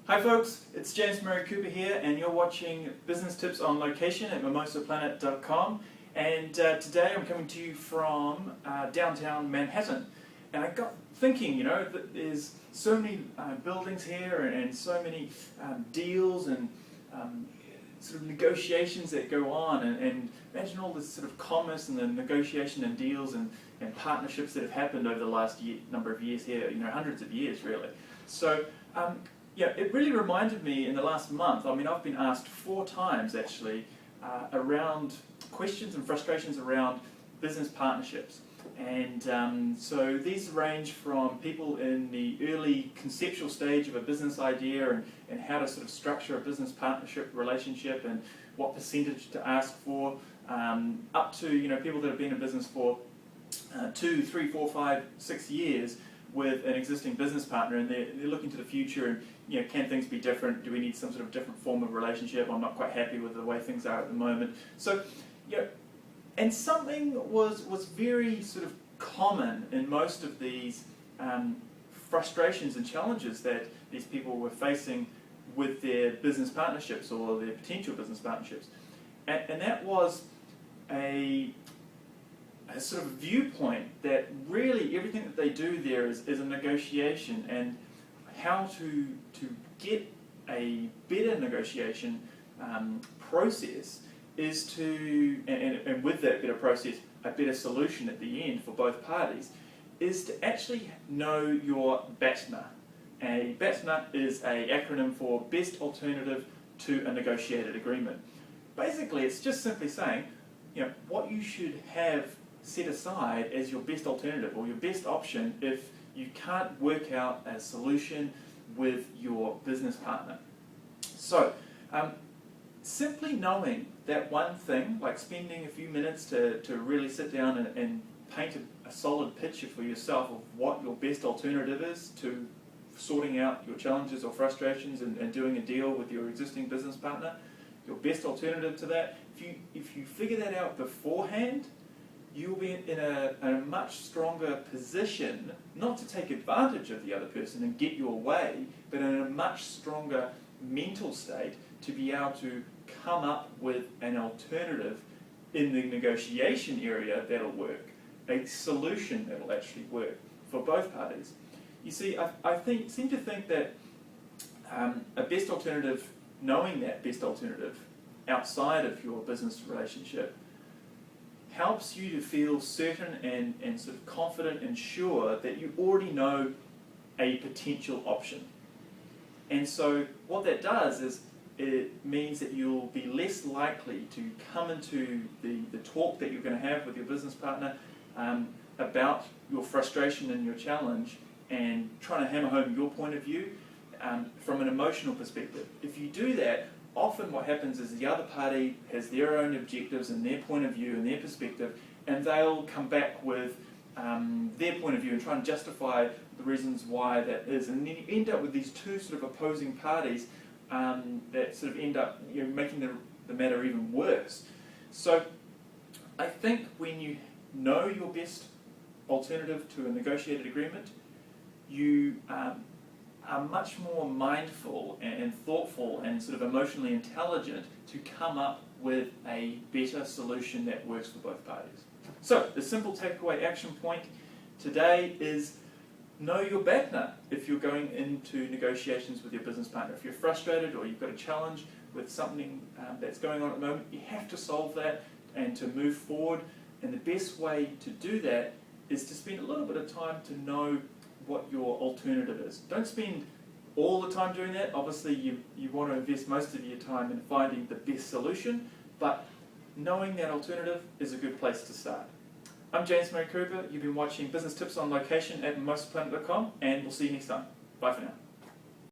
Hi folks, it's James Murray Cooper here and you're watching Business Tips on Location at mimosaplanet.com, and today I'm coming to you from downtown Manhattan. And I got thinking, that there's so many buildings here and so many deals and sort of negotiations that go on, and imagine all this sort of commerce and the negotiation and deals and partnerships that have happened over the last number of years here, hundreds of years really. So it really reminded me in the last month. I mean, I've been asked 4 times actually around questions and frustrations around business partnerships. And so these range from people in the early conceptual stage of a business idea and how to sort of structure a business partnership relationship and what percentage to ask for, up to people that have been in business for 2, 3, 4, 5, 6 years with an existing business partner, and they're looking to the future and can things be different? Do we need some sort of different form of relationship? I'm not quite happy with the way things are at the moment. So and something was very sort of common in most of these frustrations and challenges that these people were facing with their business partnerships or their potential business partnerships. And that was a sort of viewpoint that really everything that they do there is a negotiation, and how to get a better negotiation process is to, and with that better process, a better solution at the end for both parties, is to actually know your BATNA. A BATNA is an acronym for Best Alternative to a Negotiated Agreement. Basically, it's just simply saying, what you should have set aside as your best alternative or your best option if you can't work out a solution with your business partner. So, simply knowing that one thing, like spending a few minutes to really sit down and paint a solid picture for yourself of what your best alternative is to sorting out your challenges or frustrations and doing a deal with your existing business partner, your best alternative to that, if you figure that out beforehand, you'll be in a much stronger position, not to take advantage of the other person and get your way, but in a much stronger mental state to be able to come up with an alternative in the negotiation area that'll work, a solution that'll actually work for both parties. You see, I seem to think that a best alternative, knowing that best alternative outside of your business relationship, helps you to feel certain and sort of confident and sure that you already know a potential option. And so what that does is it means that you'll be less likely to come into the talk that you're going to have with your business partner about your frustration and your challenge and trying to hammer home your point of view from an emotional perspective. If you do that, often what happens is the other party has their own objectives and their point of view and their perspective, and they'll come back with their point of view and try and justify the reasons why that is. And then you end up with these two sort of opposing parties that sort of end up making the matter even worse. So I think when you know your best alternative to a negotiated agreement, you are much more mindful and thoughtful and sort of emotionally intelligent to come up with a better solution that works for both parties. So the simple takeaway action point today is know your BATNA if you're going into negotiations with your business partner. If you're frustrated or you've got a challenge with something that's going on at the moment, you have to solve that and to move forward. And the best way to do that is to spend a little bit of time to know what your alternative is. Don't spend all the time doing that. Obviously you want to invest most of your time in finding the best solution, but knowing that alternative is a good place to start. I'm James Murray Cooper. You've been watching Business Tips on Location at mimosaplanet.com, and we'll see you next time. Bye for now.